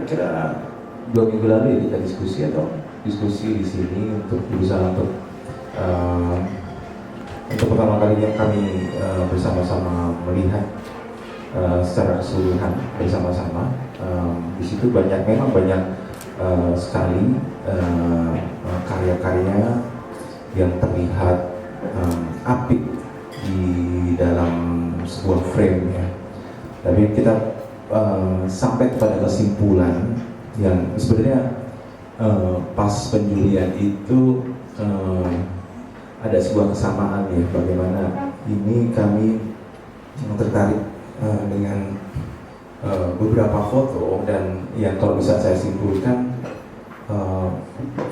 kira-kira 2 minggu lalu ya kita diskusi di sini untuk berusaha untuk pertama kalinya kami bersama-sama melihat secara keseluruhan bersama-sama. Di situ memang banyak sekali karya-karya yang terlihat apik di dalam sebuah frame ya. Tapi kita sampai kepada kesimpulan yang sebenarnya pas penjurian itu ada sebuah kesamaan ya, bagaimana ini kami tertarik dengan beberapa foto, dan yang kalau bisa saya simpulkan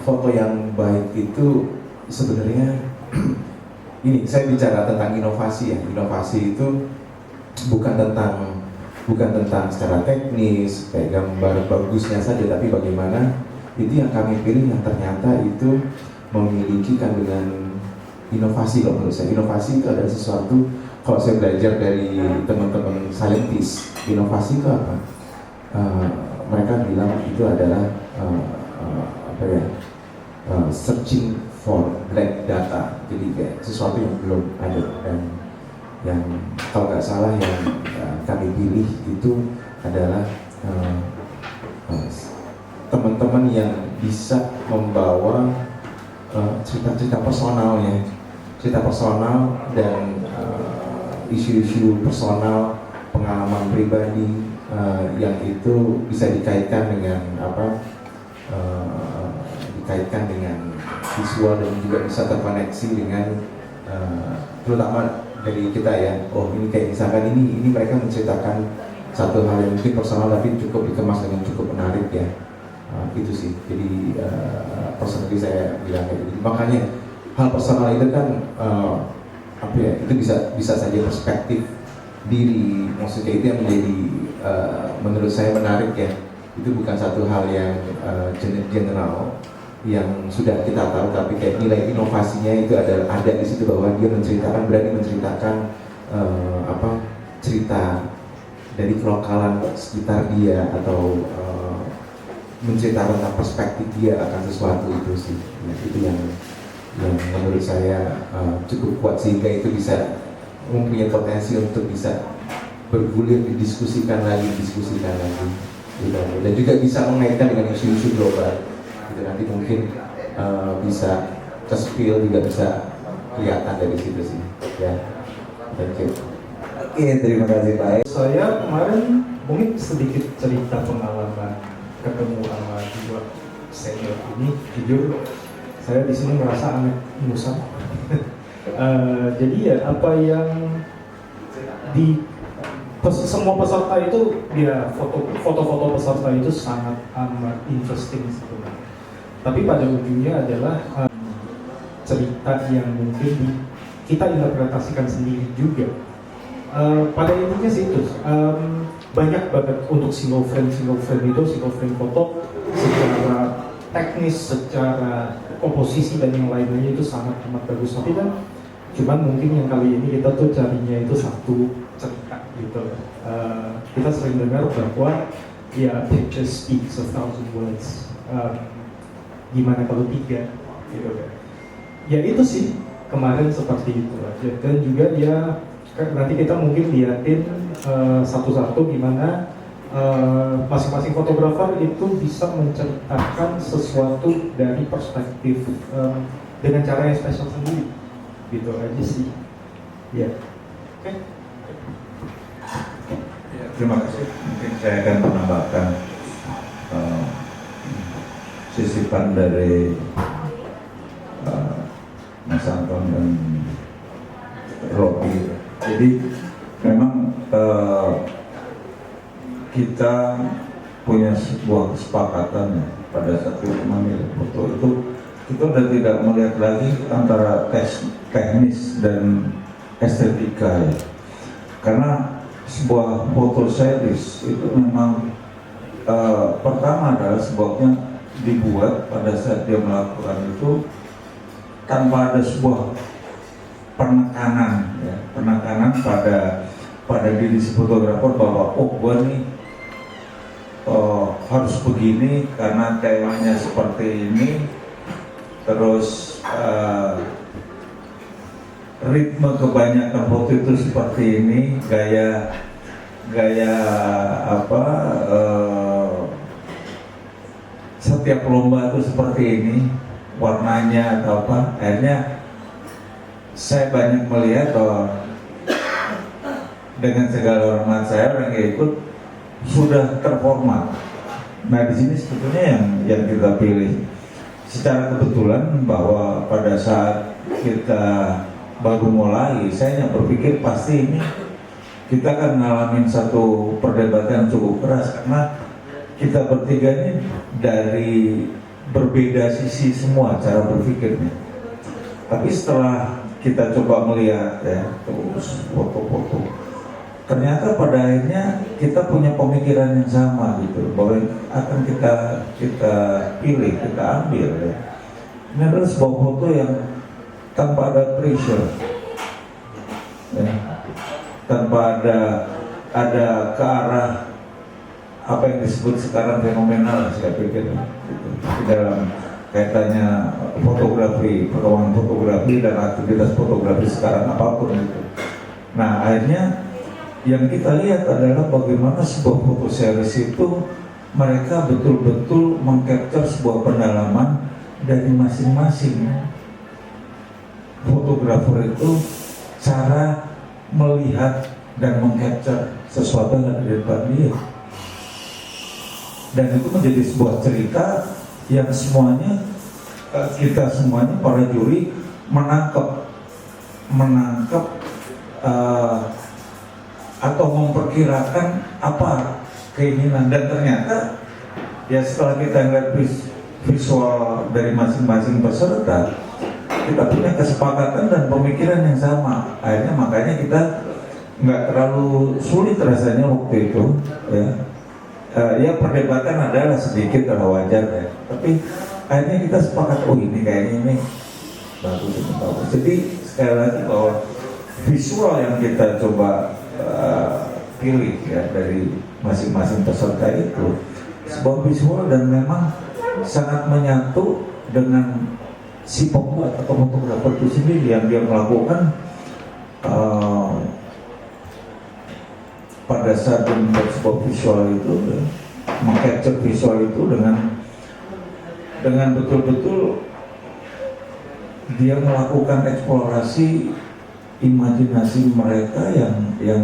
foto yang baik itu sebenarnya ini saya bicara tentang inovasi ya. Inovasi itu bukan tentang secara teknis kayak gambar bagusnya saja, tapi bagaimana itu yang kami pilih yang ternyata itu memiliki kandungan inovasi. Kalau menurut saya inovasi itu adalah sesuatu, kalau saya belajar dari teman-teman saintis, inovasi itu apa? Mereka bilang itu adalah searching for black data, jadi kayak sesuatu yang belum ada, dan yang kalau nggak salah yang kami pilih itu adalah teman-teman yang bisa membawa cerita-cerita personal ya, cerita personal dan isu-isu personal, pengalaman pribadi yang itu bisa dikaitkan dengan dikaitkan dengan visual, dan juga bisa terkoneksi dengan terutama dari kita ya. Oh ini kayak misalkan ini mereka menceritakan satu hal yang mungkin personal tapi cukup dikemas dengan cukup menarik ya. Itu sih, jadi personally saya bilang kayak gitu. Makanya hal personal itu kan itu bisa saja perspektif diri, maksudnya itu yang menjadi menurut saya menarik ya. Itu bukan satu hal yang general yang sudah kita tahu, tapi kayak nilai inovasinya itu ada di situ, bahwa dia berani menceritakan cerita dari kelokalan sekitar dia, atau menceritakan tentang perspektif dia akan sesuatu itu sih. Nah, itu yang menurut saya cukup kuat, sehingga itu bisa mempunyai potensi untuk bisa bergulir, didiskusikan lagi gitu. Dan juga bisa mengaitkan dengan isu-isu global gitu. Nanti mungkin bisa ke-spill, juga bisa kelihatan dari situ sih ya. Thank you. Oke, terima kasih Pak. Saya kemarin mungkin sedikit cerita pengalaman ketemu sama dua senior ini. Jujur saya di sini merasa aneh musa. Jadi ya apa yang di semua peserta itu, ya foto-foto peserta itu sangat amat interesting sebenarnya. Tapi pada ujungnya adalah cerita yang mungkin kita interpretasikan sendiri juga. Pada intinya sih itu banyak banget untuk single frame foto secara teknis, secara komposisi dan yang lainnya itu sangat amat bagus. Tapi kan cuman mungkin yang kali ini kita tuh carinya itu satu cerita gitu. Kita sering dengar bahwa ya picture speaks 1,000 words. Gimana kalau 3 gitu kan? Ya itu sih kemarin seperti itu aja. Dan juga ya nanti kita mungkin liatin satu-satu gimana masing-masing fotografer itu bisa menceritakan sesuatu dari perspektif dengan cara yang spesial sendiri, gitu aja sih. Ya, oke. Ya, terima kasih. Mungkin saya akan menambahkan sisipan dari Mas Anton dan Robi. Jadi memang kita punya sebuah kesepakatan ya, pada saat kita memilih foto itu kita sudah tidak melihat lagi antara teknis dan estetika ya. Karena sebuah foto series itu memang pertama adalah sebabnya dibuat pada saat dia melakukan itu tanpa ada sebuah penekanan ya, penekanan pada diri si fotografer bahwa oh gua nih harus begini karena temanya seperti ini, terus ritme kebanyakan foto itu seperti ini, gaya apa, setiap lomba itu seperti ini, warnanya atau apa. Akhirnya saya banyak melihat bahwa dengan segala hormat saya, orang yang ikut sudah terformat. Nah, di sini sebetulnya yang kita pilih secara kebetulan bahwa pada saat kita baru mulai, saya berpikir pasti ini kita akan ngalamin satu perdebatan cukup keras karena kita bertiga ini dari berbeda sisi semua cara berpikirnya. Tapi setelah kita coba melihat ya, terus foto-foto, ternyata pada akhirnya kita punya pemikiran yang sama gitu, bahwa akan kita pilih, kita ambil ya. Ini adalah sebuah foto yang tanpa ada pressure ya, tanpa ada ke arah apa yang disebut sekarang fenomenal, saya pikir gitu. Di dalam kaitannya fotografi, perkembangan fotografi dan aktivitas fotografi sekarang apapun gitu. Nah, akhirnya yang kita lihat adalah bagaimana sebuah foto series itu mereka betul-betul mengcapture sebuah pendalaman dari masing-masing fotografer itu, cara melihat dan mengcapture sesuatu yang ada di depan dia, dan itu menjadi sebuah cerita yang semuanya kita semuanya para juri menangkap atau memperkirakan apa keinginan, dan ternyata ya setelah kita lihat visual dari masing-masing peserta, kita punya kesepakatan dan pemikiran yang sama. Akhirnya makanya kita nggak terlalu sulit rasanya waktu itu ya. Ya perdebatan adalah sedikit terlalu wajar ya, tapi akhirnya kita sepakat, oh ini kayaknya ini bagus. Jadi sekali lagi bahwa visual yang kita coba pilih ya dari masing-masing peserta itu sebuah visual dan memang sangat menyatu dengan si pembuat atau fotografer itu sendiri, yang dia melakukan pada saat membuat sebuah visual itu, mengcapture visual itu dengan betul-betul dia melakukan eksplorasi imajinasi mereka yang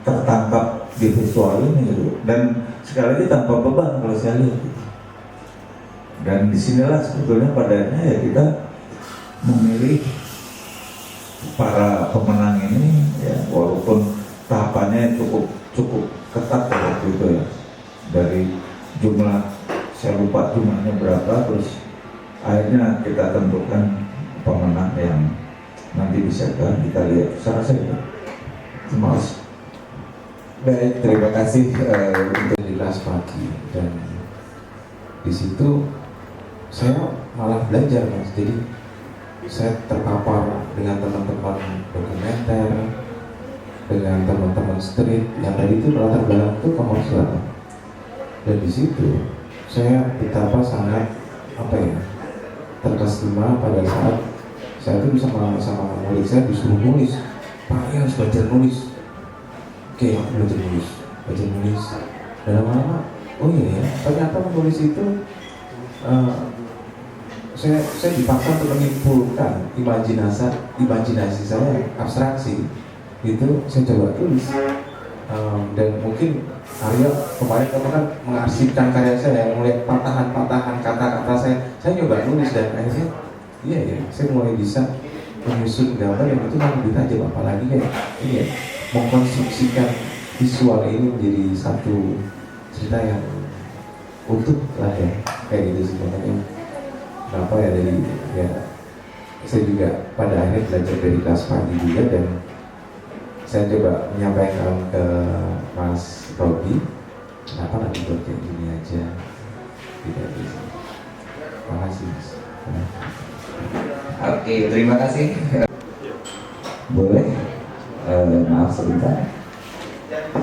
tertangkap di visual ini gitu. Dan sekali lagi tanpa beban kalau saya lihat gitu. Dan disinilah sebetulnya padanya ya kita memilih para pemenang ini ya, walaupun tahapannya cukup ketat waktu itu ya, dari jumlah saya lupa jumlahnya berapa, terus akhirnya kita tentukan pemenang yang nanti bisa kita lihat secara saya. Terima kasih. Baik, terima kasih untuk di kelas pagi, dan di situ saya malah belajar Mas. Jadi saya terpapar dengan teman-teman dokumenter, dengan teman-teman street yang tadi itu latar belakang itu komersial, dan di situ saya betapa sangat terkesima pada saat saya itu bisa sama murid saya disuruh nulis, Pak harus belajar nulis. Oke, aku belajar nulis, dan lama-lama oh iya ya, ternyata menulis itu saya dipaksa untuk menyimpulkan imajinasi saya, abstraksi itu saya coba tulis. Dan mungkin Aryo kemarin kamu kan mengarsipkan karya saya, melihat patahan-patahan kata-kata saya nyoba nulis, dan akhirnya iya ya, saya mulai bisa menyusun gambar yang itu kan lebih tajam, apalagi kayak ini ya, mengkonstruksikan visual ini menjadi satu cerita yang utuh lah ya, kayak gitu sih makanya. Kenapa ya, dari ya saya juga pada akhirnya belajar dari kelas pagi juga, dan saya coba menyampaikan ke Mas Robi, kenapa nggak dibuat kayak gini aja, tidak bisa. Terima kasih Mas. Oke, terima kasih. Boleh, maaf sebentar.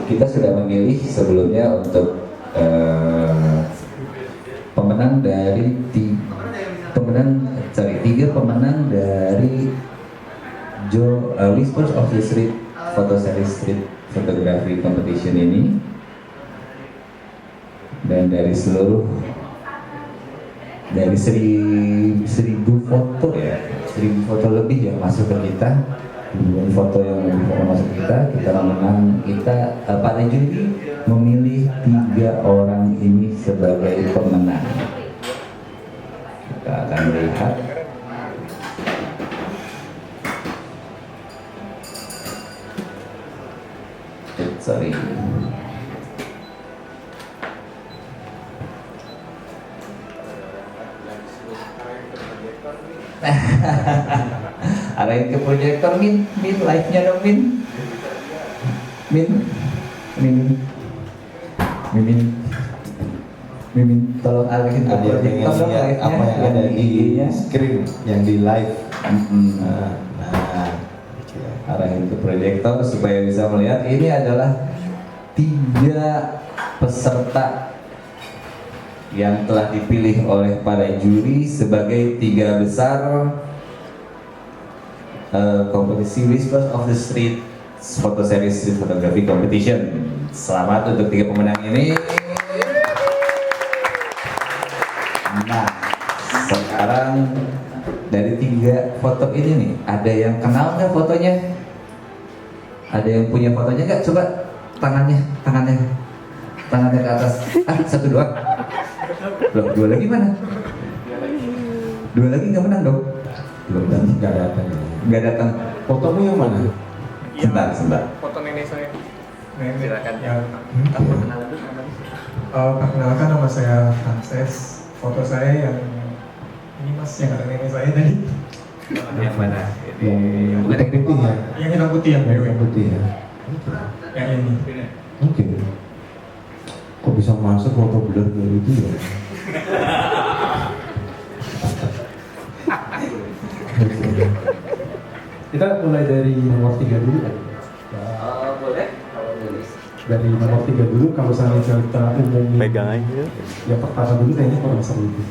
Kita sudah memilih sebelumnya untuk pemenang dari tiga pemenang dari Whispers of the Street Photo Series Street Photography Competition ini, dan dari seluruh dari 1.000 foto ya, 1.000 foto lebih yang masuk ke kita, 1.000 foto yang lebih masuk ke kita menang, pada juri memilih 3 orang ini sebagai pemenang. Kita akan lihat. Sorry. Arahin ke proyektor, Min, live-nya dong, Min, tolong arahin ke Ada yang proyektor dong, lihat live-nya, apa yang ada di screen, yang di live. Arahin ke proyektor supaya bisa melihat. Ini adalah 3 peserta yang telah dipilih oleh para juri sebagai 3 besar kompetisi Whispers of the Street Photo Series Street Photography Competition. Selamat untuk 3 pemenang ini. Nah, sekarang dari 3 foto ini nih, ada yang kenal nggak fotonya? Ada yang punya fotonya nggak? Coba tangannya ke atas. 1, 2. Loh, 2 lagi mana? 2 lagi nggak menang dong? Belum, nggak datang. Nggak datang. Fotomu yang mana? Sebentar. Foto nenek saya. Silakan. Ya. Perkenalkan, nama saya Frances. Foto saya yang ini mas, yang ada nenek saya tadi. Yang mana? Yang putih ya? Yang hitam putih yang Yang BW. putih ya? Yang ini. Oke. Kok bisa masuk foto blur kayak gitu ya? Kita mulai dari nomor 3 dulu kan? Boleh. Dari nomor 3 dulu, kalau saya cerita umumnya. Pegang aja. Yang pertama dulu kayaknya kurang seru itu.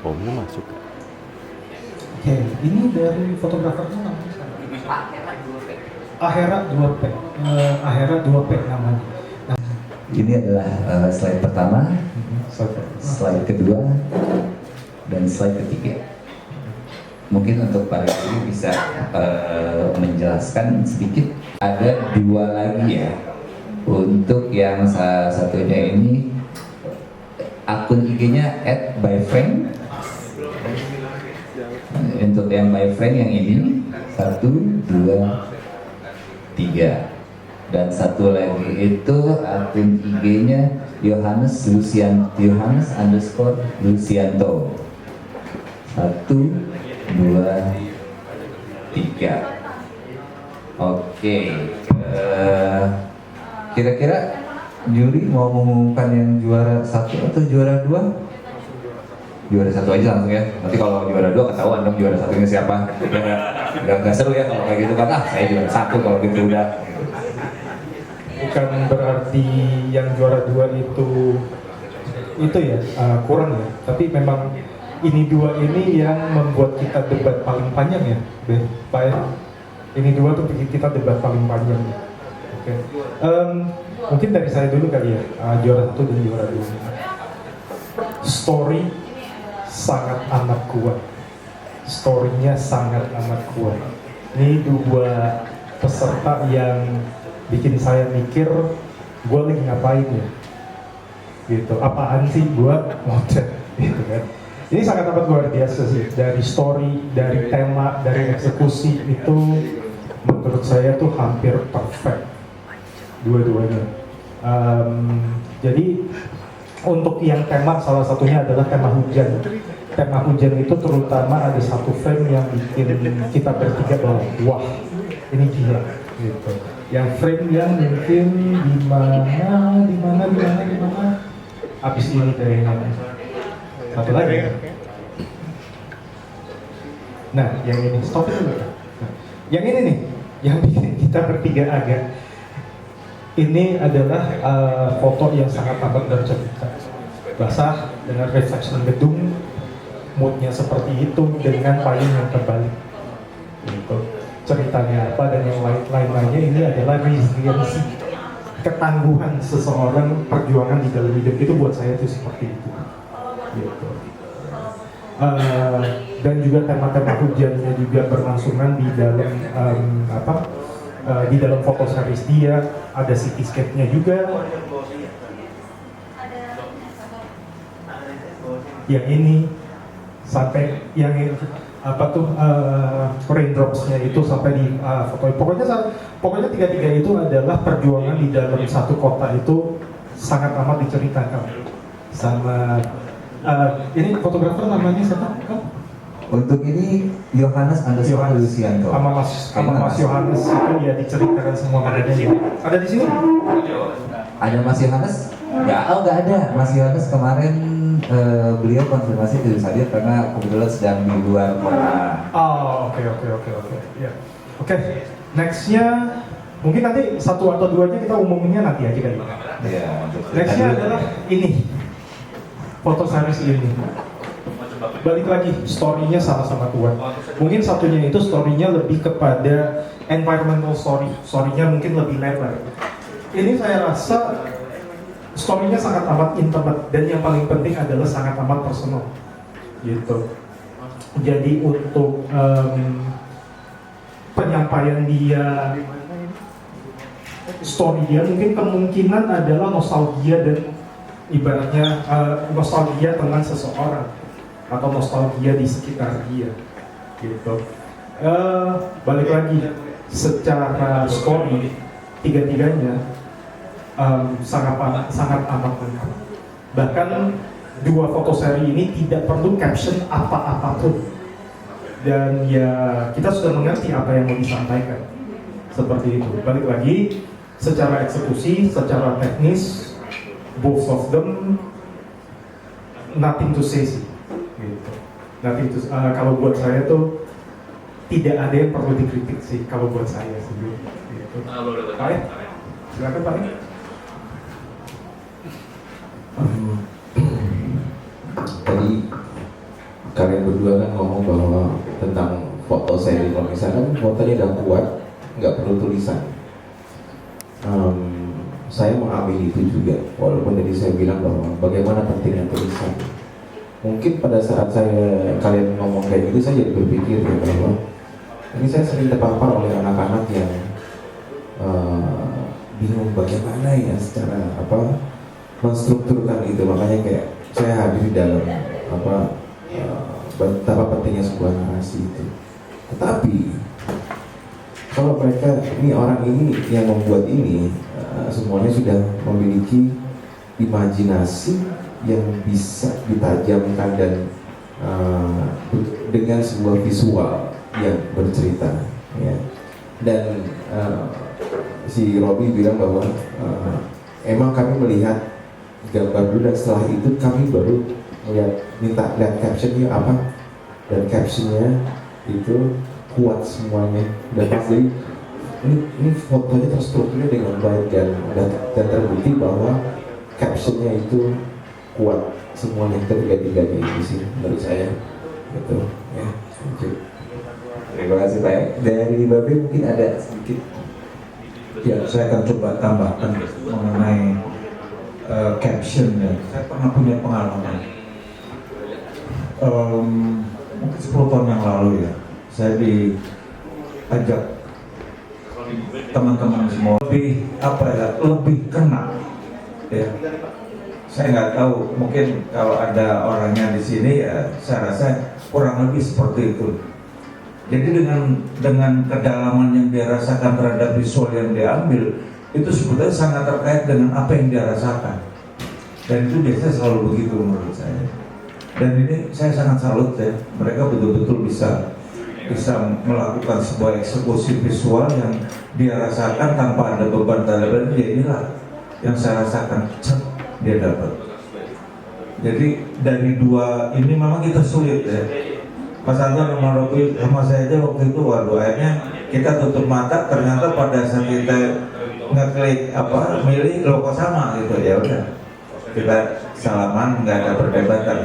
Omnya masuk. Oke, ini dari fotografernya namanya siapa? Ahera 2P. Ahera 2P namanya. Ini adalah slide pertama, slide kedua, dan slide ketiga. Mungkin untuk para juri bisa menjelaskan sedikit. Ada 2 lagi ya. Untuk yang satunya ini akun IG-nya @byfriend. Untuk yang byfriend yang ini 1, 2, 3. Dan satu lagi itu akun IG-nya Yohanes _Lucianto. 1, 2, 3. Oke. Kira-kira juri mau mengumumkan yang juara 1 atau juara 2? Juara 1 aja langsung ya. Nanti kalau juara 2 ketahuan dong juara 1-nya siapa. Nggak seru ya kalau kayak gitu kan. Saya juara 1 kalau gitu udah. Bukan berarti yang juara 2 itu ya kurang ya, tapi memang ini 2 ini yang membuat kita debat paling panjang ya, ini 2 tuh bikin kita debat paling panjang ya. Oke. Mungkin dari saya dulu kali ya, juara 1 dan juara 2. Story sangat amat kuat, story-nya sangat amat kuat. Ini 2 peserta yang bikin saya mikir, gue lagi ngapain ya, gitu. Apaan sih buat model, gitu kan. Ini sangat amat luar biasa sih. Dari story, dari tema, dari eksekusi itu menurut saya tuh hampir perfect dua-duanya. Jadi untuk yang tema, salah satunya adalah tema hujan. Tema hujan itu terutama ada satu frame yang bikin kita bertiga bahwa wah ini gila, gitu. Yang frame yang mungkin di mana abis ini kayaknya Satu lagi. Nah, yang ini stop dulu. Nah, yang ini nih, yang bikin kita bertiga agak. Ini adalah foto yang sangat amat bercerita. Basah dengan reflection gedung, moodnya seperti itu dengan payung yang terbalik. Gitu. Ceritanya apa dan yang lain-lainnya ini adalah resiliensi, ketangguhan seseorang, perjuangan di dalam hidup itu buat saya itu seperti itu. Gitu. Dan juga tema-tema hujannya juga berlangsungan di dalam di dalam foto series dia, ada cityscape-nya juga. Yang ini sampai yang raindrops-nya itu sampai di foto. Pokoknya tiga-tiga itu adalah perjuangan di dalam satu kota itu sangat amat diceritakan. Sama ini fotografer namanya siapa? Untuk ini Yohanes _ Lucianto. Sama Mas Yohanes itu ya diceritakan semua adanya. Ada di sini? Ada Mas Yohanes? Nggak ada. Mas Yohanes kemarin beliau konfirmasi tidak hadir karena kebetulan sedang di luar kota. Oh, oke. Ya. Oke. Nextnya mungkin nanti satu atau duanya kita umumnya nanti aja kali. Iya. Nextnya adalah ini foto series ini. Balik lagi, story-nya sama-sama kuat. Mungkin satunya itu story-nya lebih kepada environmental story-nya mungkin lebih lebar. Ini saya rasa story-nya sangat amat intimate dan yang paling penting adalah sangat amat personal, gitu. Jadi untuk penyampaian dia, story dia mungkin kemungkinan adalah nostalgia dan ibaratnya nostalgia tentang seseorang atau nostalgia di sekitar dia, gitu. Balik lagi, secara story tiga-tiganya sangat amat lengkap. Bahkan dua foto seri ini tidak perlu caption apa-apapun, dan ya kita sudah mengerti apa yang mau disampaikan. Seperti itu. Balik lagi, secara eksekusi, secara teknis, both of them nothing to say sih. Gitu. Kalau buat saya tuh tidak ada yang perlu dikritik sih kalau buat saya sendiri. Gitu. Pak, silakan Pak. Tadi kalian berdua kan ngomong bahwa tentang foto seri, kalau misalkan fotonya udah kuat, nggak perlu tulisan. Saya mengambil itu juga, walaupun tadi saya bilang bahwa bagaimana pentingnya tulisan. Mungkin pada saat kalian ngomong kayak gitu, saya jadi berpikir ya bahwa ini saya sering terpapar oleh anak-anak yang bingung bagaimana ya secara menstrukturkan itu. Makanya kayak saya hadir dalam betapa pentingnya sebuah narasi itu. Tetapi kalau mereka orang ini yang membuat ini semuanya sudah memiliki imajinasi yang bisa ditajamkan dan dengan sebuah visual yang bercerita, ya. Dan si Robi bilang bahwa emang kami melihat gambar dulu dan setelah itu kami baru minta lihat captionnya apa, dan captionnya itu kuat semuanya dan pasti ini fotonya terstrukturnya dengan baik dan terbukti bahwa captionnya itu kuat semuanya, ketiga-tiganya itu sih menurut saya, gitu ya. Terima kasih Pak. Dari Babe mungkin ada sedikit. Ya, saya akan coba tambahkan mengenai caption ya. Saya pernah punya pengalaman. Mungkin 10 tahun yang lalu ya, saya diajak teman-teman semua lebih kena ya. Saya nggak tahu, mungkin kalau ada orangnya di sini ya saya rasa kurang lebih seperti itu. Jadi dengan kedalaman yang dia rasakan terhadap visual yang dia ambil, itu sebetulnya sangat terkait dengan apa yang dia rasakan. Dan itu biasanya selalu begitu menurut saya. Dan ini saya sangat salut ya, mereka betul-betul bisa melakukan sebuah eksekusi visual yang dia rasakan tanpa ada beban terhadap dia. Inilah yang saya rasakan, dia dapat. Jadi dari dua ini memang kita sulit ya. Mas Anton sama Robi sama saya aja waktu itu, waduh, akhirnya kita tutup mata, ternyata pada saat kita ngeklik milih logo sama gitu, ya udah kita salaman, nggak ada perdebatan.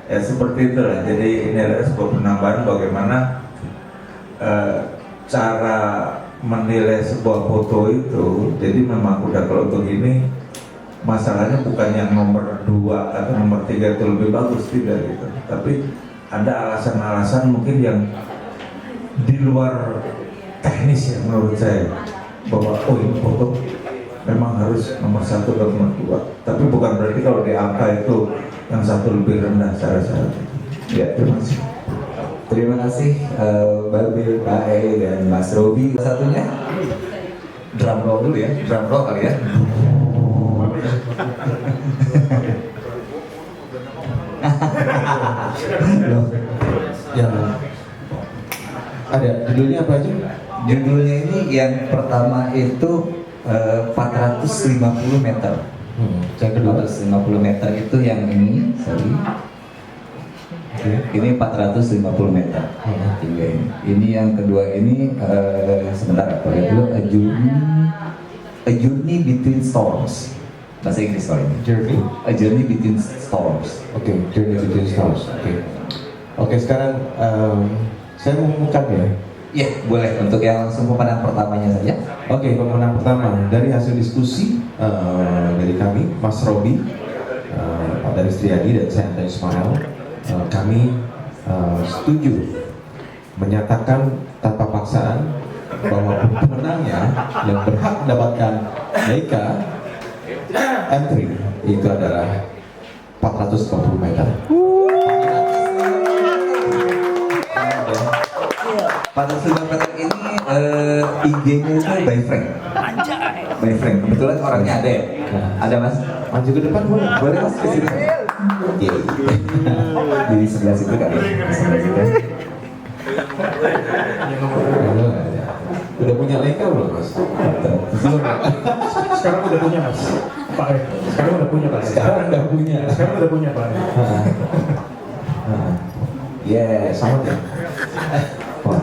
Ya seperti itulah. Jadi ini adalah sebuah penambahan bagaimana cara menilai sebuah foto itu. Jadi memang udah, kalau untuk ini masalahnya bukan yang nomor 2 atau nomor 3 itu lebih bagus, tidak gitu. Tapi ada alasan-alasan mungkin yang di luar teknis ya menurut saya, bahwa oh ini foto memang harus nomor 1 atau nomor 2. Tapi bukan berarti kalau di angka itu yang satu lebih rendah saya rasa. Ya, terima kasih. Terima kasih Mbak Bil, Pak E, dan Mas Robi. Satunya drum roll dulu ya, drum roll kali ya. Loh, yang ada judulnya apa aja? Judulnya ini yang pertama itu 450 meter. Yang kedua 450 meter itu yang ini, sorry. Ini 450 meter. Tiga ini. Ini yang kedua ini sebentar apa ya dulu, a journey between storms. Bahasa Inggris kalau ini. Journey. A journey between storms. Oke, Journey Between Stars. Oke, sekarang saya mau mengumumkan ya. Ya, boleh untuk yang langsung pemenang pertamanya saja. Oke, pemenang pertama dari hasil diskusi dari kami, Mas Robi, Pak Daris Triadi, dan saya Anton Ismail, kami setuju menyatakan tanpa paksaan bahwa pemenangnya yang berhak mendapatkan Leica M3 itu adalah 450 meter. Pada sudah meter ini IG-nya itu by Frank. By Frank. Kebetulan orangnya ada ya? Ada Mas? Maju ke depan boleh? Boleh Mas ke sini? Iya. Di sebelah situ kan? Di sebelah situ. Udah punya Leica belum Mas? Belum. Sekarang udah punya Mas, Pak E. Sekarang udah punya Pak E. Sekarang udah punya. Sekarang udah punya Pak E. Yeah, sama ya. Wah.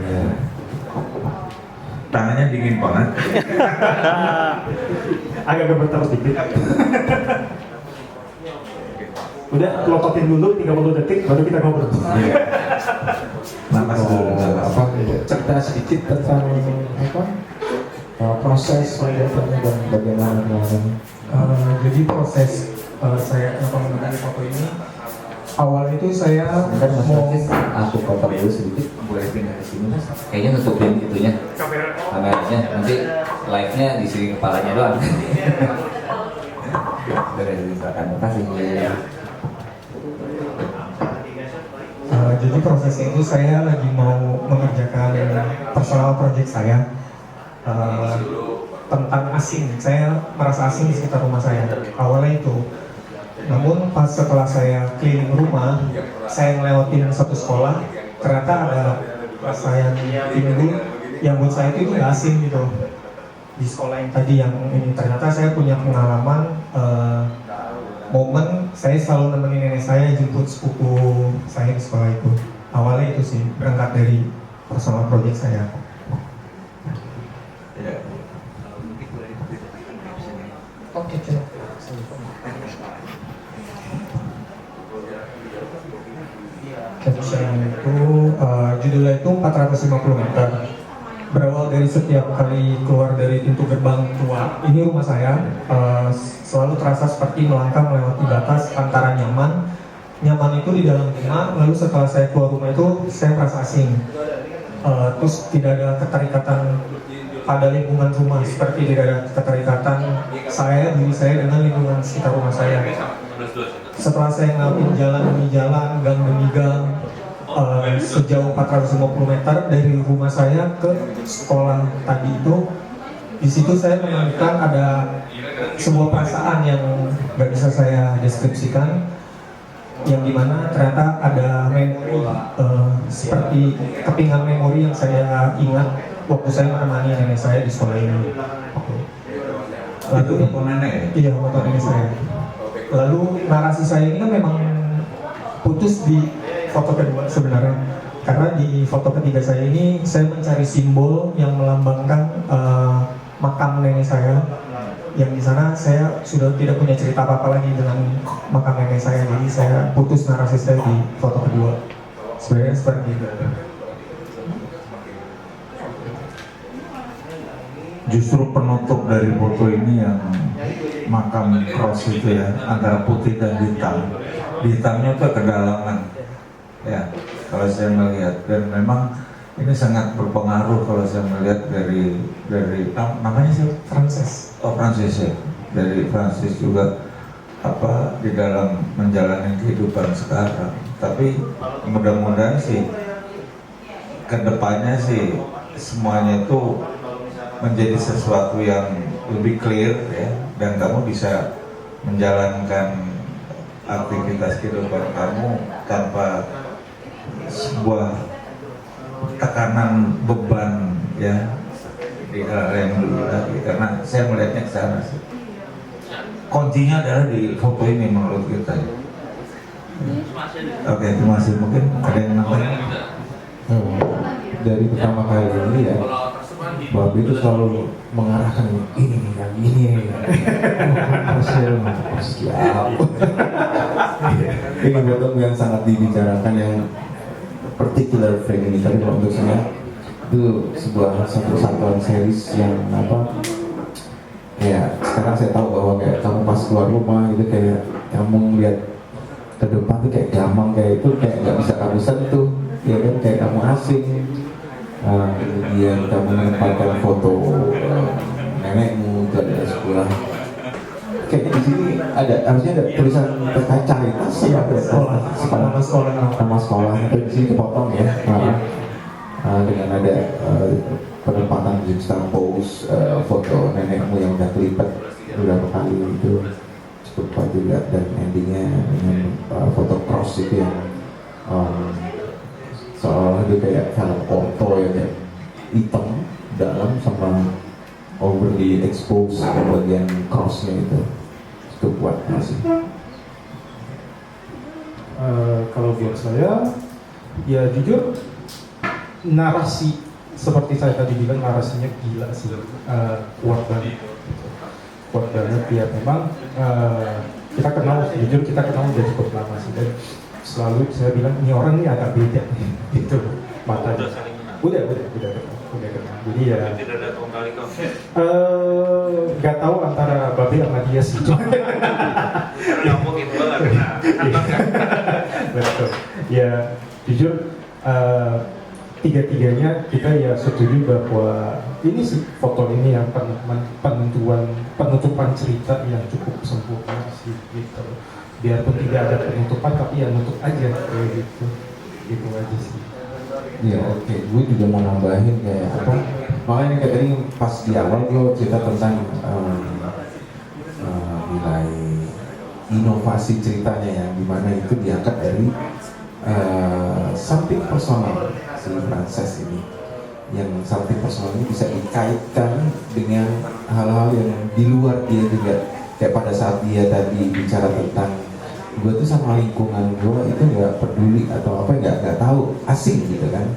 Yeah. Tangannya dingin banget. Agak gemetar sedikit. Udah, lompatin dulu 30 detik baru kita ngobrol. Napas dulu. Apa cerita sedikit tentang apa proses pembuatannya dan bagaimana kemarin. Jadi proses saya kenapa mengambil foto ini, awal itu saya Bentar Mas mau Francis, aku potong dulu sedikit. Boleh pindah ke sini Mas? Kayaknya nutupin itunya, kameranya. Nanti live-nya di sini kepalanya doang. Boleh silakan. Terima kasih. jadi prosesnya itu saya lagi mau mengerjakan personal project saya tentang asing. Saya merasa asing di sekitar rumah saya awalnya itu. Namun pas setelah saya keliling rumah, saya ngelewatin satu sekolah, ternyata ada rasa yang ini yang buat saya itu nggak asing gitu. Di sekolah yang tadi yang ini ternyata saya punya pengalaman momen saya selalu nemenin nenek saya jemput sepupu saya di sekolah itu. Awalnya itu sih berangkat dari personal project saya. Oke, caption itu judulnya itu 450 meter. Berawal dari setiap kali keluar dari pintu gerbang tua ini rumah saya, selalu terasa seperti melangkah melewati batas antara nyaman itu di dalam rumah, lalu setelah saya keluar rumah itu saya merasa asing. Terus tidak ada keterikatan pada lingkungan rumah, seperti tidak ada keterikatan diri saya dengan lingkungan sekitar rumah saya. Setelah saya ngelakuin jalan demi jalan, gang demi gang, sejauh 450 meter dari rumah saya ke sekolah tadi itu, di situ saya menemukan ada sebuah perasaan yang nggak bisa saya deskripsikan, yang dimana ternyata ada memori seperti kepingan memori yang saya ingat waktu saya menemani nenek saya di sekolah ini. Itu foto nenek ya? Iya, foto nenek saya. Lalu narasi saya ini kan memang putus di foto kedua sebenarnya. Karena di foto ketiga saya ini saya mencari simbol yang melambangkan makam nenek saya. Yang di sana saya sudah tidak punya cerita apa-apa lagi dengan makam nenek saya. Jadi saya putus narasi saya di foto kedua. Sebenarnya seperti itu. Justru penutup dari foto ini yang makam cross itu ya, antara putih dan hitam. Di hitamnya itu kedalaman, ya kalau saya melihat, dan memang ini sangat berpengaruh kalau saya melihat dari namanya sih Frances. Francis ya, dari Francis juga apa di dalam menjalani kehidupan sekarang. Tapi mudah-mudahan sih kedepannya sih semuanya itu menjadi sesuatu yang lebih clear ya, dan kamu bisa menjalankan aktivitas kehidupan kamu tanpa sebuah tekanan beban ya di hal yang dulu lagi, karena saya melihatnya ke sana sih. Kuncinya adalah di foto ini menurut kita. Oke, terima kasih. Mungkin ada yang nanya? Dari pertama kali ini ya, Babi itu selalu mengarahkan ini yang ini. Hasil siap. Ini foto yang sangat dibicarakan yang particular frame ini, tapi kalau untuk saya itu sebuah satu satuan series yang apa? Ya sekarang saya tahu bahwa kayak kamu pas keluar rumah itu kayak kamu lihat ke depan tuh kayak gamang kayak itu kayak nggak bisa kamu sentuh, ya kan kayak kamu asing. Kemudian kamu menempatkan foto nenekmu itu ada sebuah kayaknya di sini ada harusnya ada tulisan caritas Iya, sekolah. nama sekolah itu di sini kepotong ya dengan ada penempatan juxtapose foto nenekmu yang udah kelipet beberapa kali itu cukup kuat juga, dan endingnya dengan foto cross itu yang soalnya dia kayak film porto ya, kayak hitam dalam sama overly exposed bagian crossnya itu cukup kuat masih. Kalau buat saya, ya jujur narasi seperti saya tadi bilang narasinya gila sih, kuat banget ya memang. Kita kenal, jujur kita kenal udah cukup lama sih, dan selalu saya bilang ini orang ini agak beda gitu matanya. Udah kenal. Jadi ya nggak tahu antara Babe sama dia sih. Ngomongin bola Betul. Ya jujur tiga-tiganya kita ya setuju bahwa ini sih foto ini yang penutupan cerita yang cukup sempurna sih gitu. Biarpun tidak ada penutupan tapi ya nutup aja kayak gitu. Gitu aja sih. Ya oke, gue juga mau nambahin kayak apa, makanya kayak tadi pas di awal gue cerita tentang nilai inovasi ceritanya yang dimana itu diangkat dari something personal si Frances ini, yang something personal ini bisa dikaitkan dengan hal-hal yang di luar dia juga, kayak pada saat dia tadi bicara tentang gue tuh sama lingkungan gue itu nggak peduli atau apa, nggak tahu, asing gitu kan.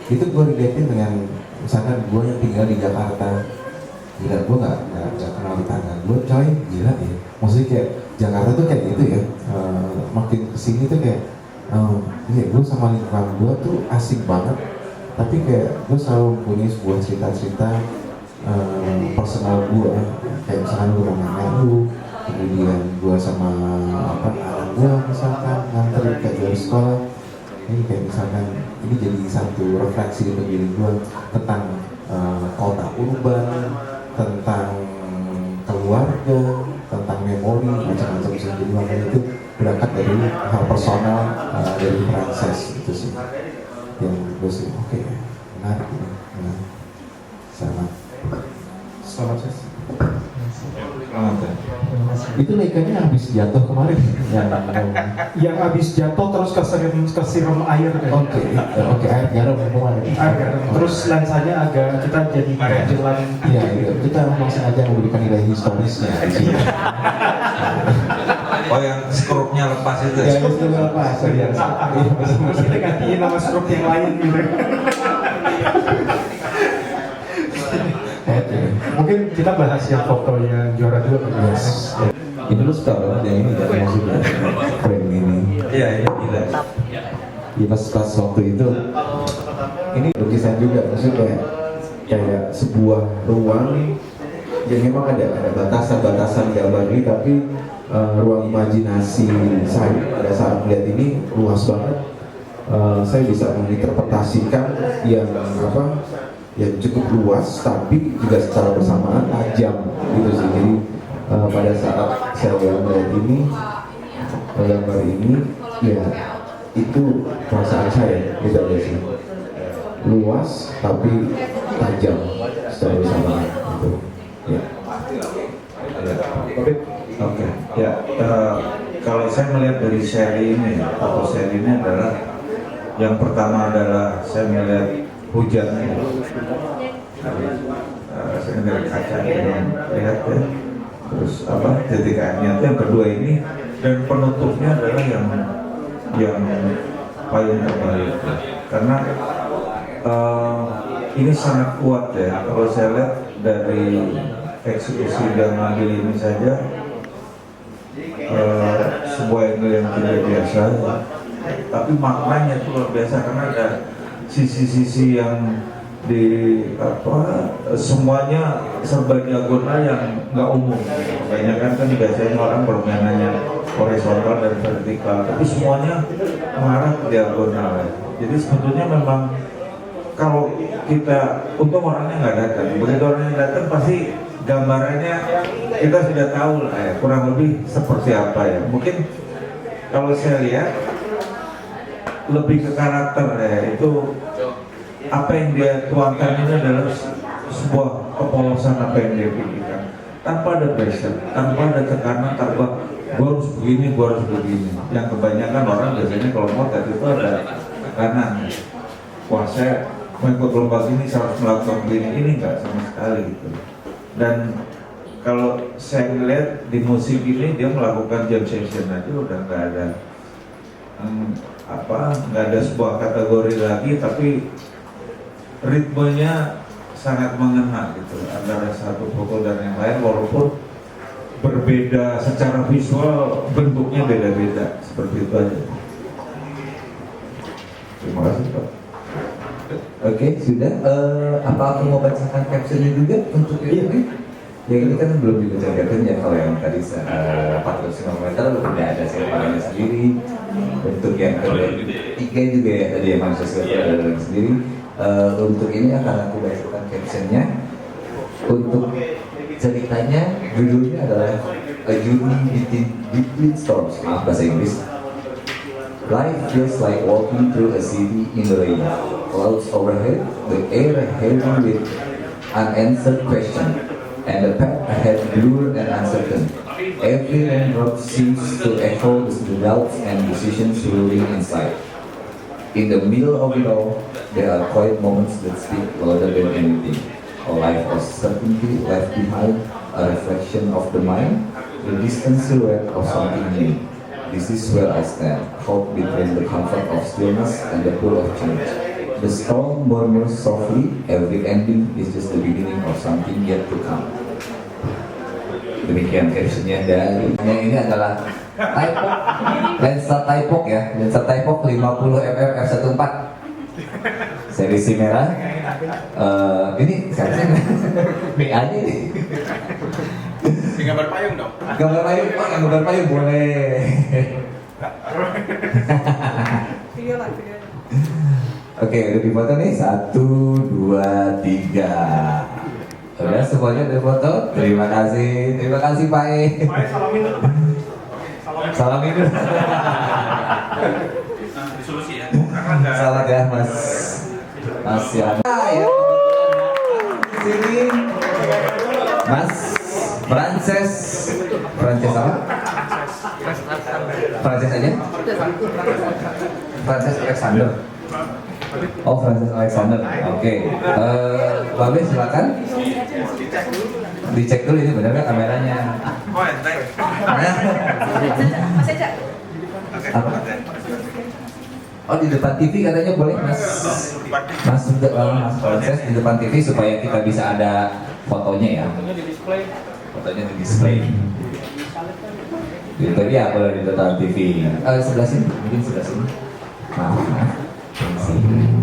Itu gue relatein dengan misalkan gue yang tinggal di Jakarta, gila gue nggak kenal tetangga gue, coy gila ya. Maksudnya kayak Jakarta tuh kayak gitu ya, makin kesini tuh kayak iya gue sama lingkungan gue tuh asik banget, tapi kayak gue selalu punya sebuah cerita-cerita personal gue, kayak misalkan gue sama nenek lu, kemudian gue sama anak gue misalkan nganter kayak dari sekolah, ini kayak misalkan ini jadi satu refleksi untuk diri gue tentang kota urban, tentang keluarga, tentang memori, macam-macam sih. Jadi makanya itu berangkat dari hal personal dari Frances itu sih yang gue sih oke, menarik ini. Selamat Selamat sih. Selamat ya. Terima kasih. Itu Leikanya habis jatuh kemarin. Yang habis jatuh terus kesiram air deh. Oke, air garam kemarin. Air garam. Terus lensanya agak kita jadi jalan. Iya, kita memang sengaja memberikan nilai historisnya. Oh yang skrupnya lepas itu Ya, ya? itu lepas. Iya, Terus kita gantiin nama skrup yang lain gitu. Oke. Mungkin kita bahas yang foto yang juara 2 kan? Yes. Ini lu suka banget yang ini kan maksudnya frame ini. Iya, iya, gila. Ya pas waktu itu ini lukisan juga maksudnya kayak sebuah ruang yang memang ada batasan-batasan gambar ini tapi ruang imajinasi saya pada saat melihat ini luas banget. Saya bisa menginterpretasikan yang yang cukup luas tapi juga secara bersamaan tajam gitu sih. Jadi pada saat saya melihat ini gambar ini ya itu perasaan saya gitu aja sih, luas tapi tajam secara bersamaan gitu ya. Oke, ya kalau saya melihat dari seri ini, foto seri ini adalah yang pertama adalah saya melihat hujannya. Saya dari kaca lihat ya, terus titik airnya itu yang kedua ini, dan penutupnya adalah yang paling terbaik karena ini sangat kuat ya. Kalau saya lihat dari eksekusi dan ngambil ini saja sebuah angle yang tidak biasa ya. Tapi maknanya itu luar biasa karena ada sisi-sisi yang semuanya serba diagonal yang nggak umum. Kebanyakan kan biasanya orang bermainannya horizontal dan vertikal, tapi semuanya mengarah ke diagonal ya. Jadi sebetulnya memang kalau kita, untung orangnya nggak datang, begitu orangnya datang pasti gambarannya kita sudah tahu lah ya, kurang lebih seperti apa ya. Mungkin kalau saya lihat lebih ke karakter ya, itu apa yang dia tuangkan ini adalah sebuah kepolosan apa yang dia pikirkan, tanpa ada pressure, tanpa ada tekanan, tanpa gua harus begini, gua harus begini. Yang kebanyakan orang biasanya kalau motret itu ada tekanan. Wah, saya mengikut lomba ini saya harus melakukan begini, ini enggak sama sekali gitu. Dan kalau saya ngeliat di musik ini dia melakukan jam session aja udah nggak ada nggak ada sebuah kategori lagi, tapi ritmenya sangat mengena gitu antara satu foto dan yang lain, walaupun berbeda secara visual, bentuknya beda-beda, seperti itu aja. Terima kasih Pak. Oke, sudah. Apa aku mau bacakan captionnya juga untuk ini? Yang ini kan belum dibaca captionnya. Kalau yang tadi 450 meter udah ada siapanya sendiri. Untuk yang ketiga juga ya tadi yang manusia ada sendiri. Untuk ini akan aku bacakan captionnya. Untuk ceritanya, judulnya adalah A Journey Between Storms. Maaf bahasa Inggris. Life feels like walking through a city in the rain. Clouds overhead, the air heavy with unanswered questions, and the path ahead blurred and uncertain. Every raindrop seems to echo the doubts and decisions swirling inside. In the middle of it all, there are quiet moments that speak louder than anything. A life of certainty left behind, a reflection of the mind, the distant silhouette of something new. This is where I stand, caught between the comfort of stillness and the pull of change. The storm murmurs softly, every ending is just the beginning of something yet to come. Demikian captionnya. Dan yang ini adalah Typok, lensa Typok ya, lensa Typok 50 mm f1.4 seri si merah. Ini sekarang BA nya nih. Gambar payung dong. Gambar payung, oh gambar payung boleh. Video lah, video. Oke, udah difoto nih, 1, 2, 3. Udah semuanya udah foto. Terima kasih Pak E. Salamin dulu. Salamin dulu. Disolusi ya. Salah ya Mas Yana. Ya, kebetulan datang di sini. Mas Frances apa? Frances aja? Frances Alexander. Oh, Frances Alexander. Oke. Babe silakan. Dicek dulu ini benar nggak kameranya. Apa? Oh, di depan TV katanya boleh Mas Frances di depan TV supaya kita bisa ada fotonya ya. Fotonya di display. Gitu ya, boleh di depan TV. Sebelah sini, mungkin sebelah sini. Maaf.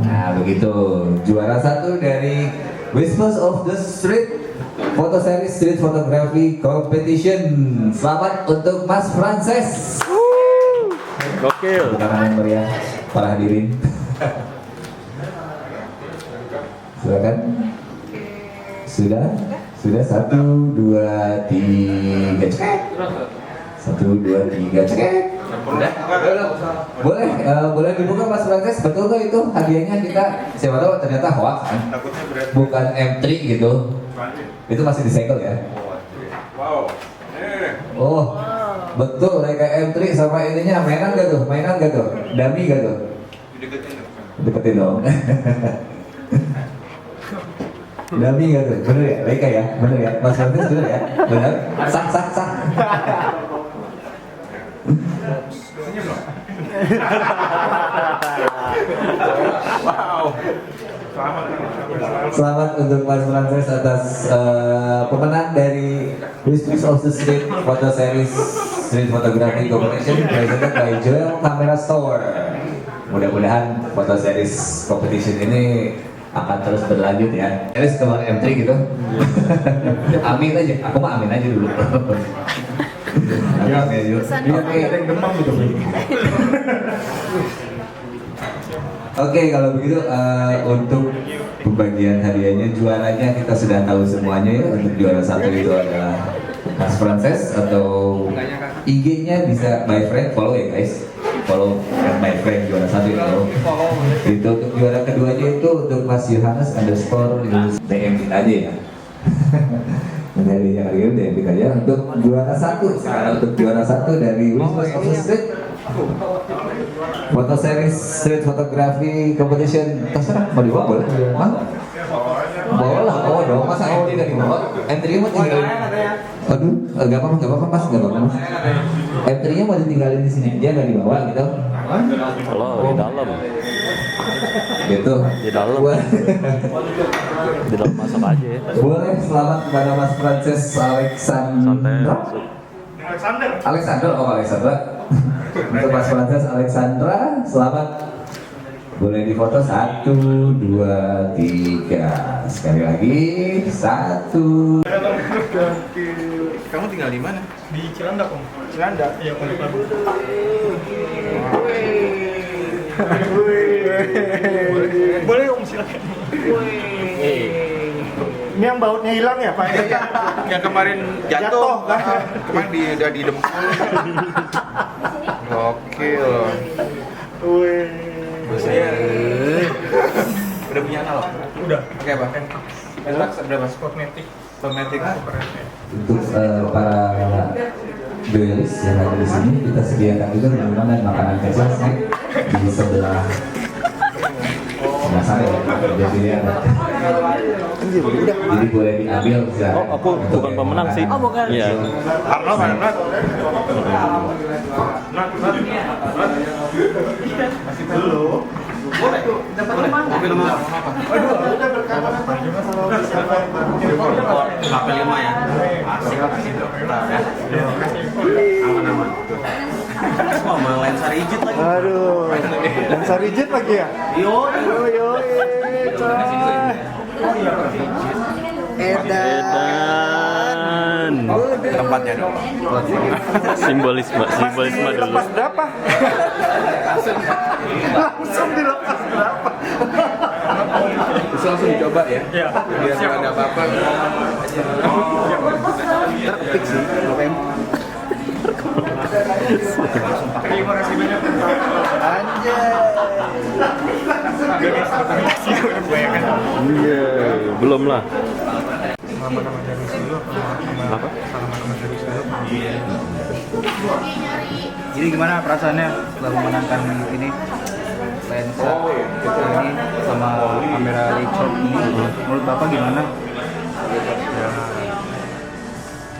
Nah, begitu. Juara 1 dari Whispers of the Street Foto Series Street Photography Competition. Selamat untuk Mas Frances. Gokil. Tangan yang meriah para hadirin. Silakan. Sudah? Sudah 1, 2, 3 cek. 1, 2, 3 cek. Boleh, boleh dibuka Mas Frances, betul tuh itu hadiahnya kita. Siapa tahu ternyata hoax kan? Bukan M3 gitu. Itu masih disegel ya. Oh, betul kayak M3 sama ininya mainan gak tuh? Mainan gak tuh? Dummy gak tuh? Deketin dong. Dummy gak tuh? Bener ya? Leica ya? Bener ya? Mas Frances bener ya? Bener? Sah. Wow. Selamat untuk Mas Frances atas pemenang dari Whispers of the Street Photo Series Street Photography Competition presented by Joel Camera Store. Mudah-mudahan foto series competition ini akan terus berlanjut ya. Series kemarin M3 gitu. Amin aja, aku mah amin aja dulu. Amin aja. Oke. Oke, kalau begitu untuk pembagian hadiahnya, juaranya kita sudah tahu semuanya ya. Untuk juara 1 itu adalah Mas Frances, atau IG-nya bisa by friend, follow ya guys. Follow by friend juara 1 itu. Itu untuk juara keduanya itu untuk Mas Yohanes underscore DM kita aja ya. Hadiahnya kali ini DM kita aja. Untuk juara 1, sekarang untuk juara 1 dari Whispers of the Street Foto Series Street Photography Competition. Terserah, mau dibawa boleh? Mau? Bawa lah, bawa dong. Masa M3 gak dibawa? M3 mau tinggalin. Aduh, gak apa-apa mas, gak apa-apa mas. M3-nya mau ditinggalin di sini aja, gak dibawa gitu. Kalau di dalam. Gitu. Di dalam. Di dalam masak aja ya. Boleh, selamat kepada Mas Frances Alexandra. Alexandra. Untuk Mas Frances Alexandra, selamat. Boleh difoto 1, 2, 3. Sekali lagi 1. Kamu tinggal di mana? Di Cilandak Om. Cilandak. Iya Pondok Labu. Boleh Om silakan. Ini yang bautnya hilang ya Pak? Yang kemarin jatuh kan? Kemarin udah di depan. Gokil. Saya udah punya analog? Udah. Oke apa? Berapa? Sportmatic. Sportmatic. Untuk para biolis yang ada di sini, kita sediakan juga minuman dan makanan kecil snack di sebelah sana ya. Jadi boleh diambil bisa. Oh, aku bukan pemenang sih. Oh, bukan. Iya. Arnold mana? Masih belum. Boleh. Dapat rumah nggak? Waduh, udah berkawan juga sama siapa yang baru. HP 5 ya. Asik gitu. Aman-aman. Wah, mau lensa rigid lagi. Aduh, lensa rigid lagi ya? Yo. Edan. Tempatnya dong. Simbolisme dulu. Lepas berapa? Langsung dilepas berapa? Bisa langsung dicoba ya. Iya. Biar nggak ada apa-apa. Terketik sih. Terima kasih banyak. Iya, belum lah. Nama-nama dari dulu apa? Jadi gimana perasaannya setelah memenangkan ini lensa ini sama kamera Leica ini? Menurut Bapak gimana?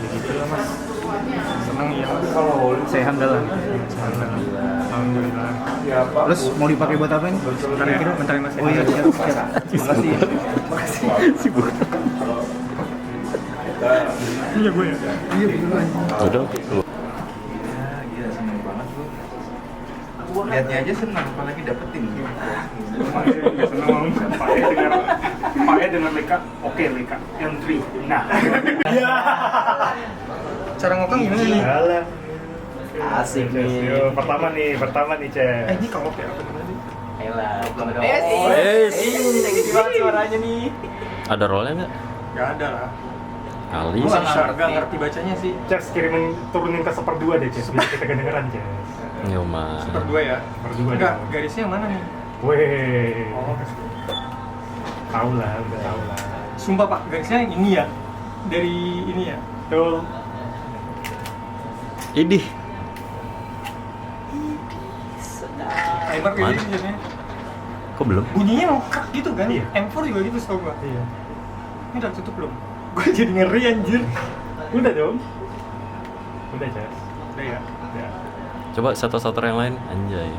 Ya gitu lah mas, senang ya mas. Saya hamdalah. Alhamdulillah. Terus mau dipakai buat apa ini? Bentar ya mas. Oh iya, siap. Makasih. Sibuk. Iya gue ya. Iya beneran. Udah. Gila seneng banget lu. Lihatnya aja senang, apalagi dapetin. Senang Pak E dengan Leica, oke Leica yang 3. Nah. Iya. Cara ngokang gimana nih? Alah. Asik nih. Pertama nih, Cek. Ini kalau kayak apa namanya sih? Gimana suaranya nih? Ada rollnya nggak? Gak ada lah. Kali. Gua Gak ngerti bacanya sih. Ces, turunin ke 1/2 deh, Ces. Biar kita kedengeran, Ces. Ya mah. 1/2 ya? 1/2 Enggak, dong. garisnya yang mana nih? Weh. Tahu lah, udah tahu lah. Sumpah Pak, garisnya yang ini ya. Dari ini ya. Betul. Idih. Timer kayak Mana? gini biasanya. Kok belum? Bunyinya emang krak gitu kan? Iya. M4 juga gitu setahu gua. Iya. Ini udah tutup belum? Gue jadi ngeri anjir. Udah dong. Udah, Ces. Udah ya. Udah. Coba satu-satu yang lain, anjay.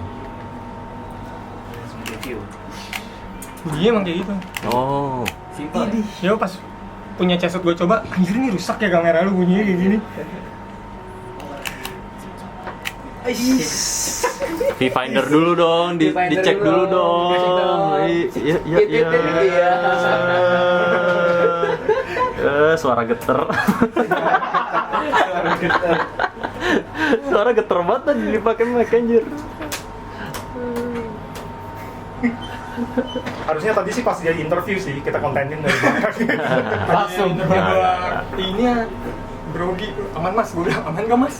Bunyinya emang kayak gitu. Oh. Ya pas punya Cesut gua coba, anjir ini rusak ya kamera lu bunyinya kayak gini. Viewfinder dulu dong, dicek dulu dong. Iya. Suara geter. Suara geter banget tadi dipakai mic anjir. Harusnya tadi sih pas jadi interview sih kita kontenin dari belakang. Langsung gua ini ya grogi, aman mas, gua bilang aman gak mas?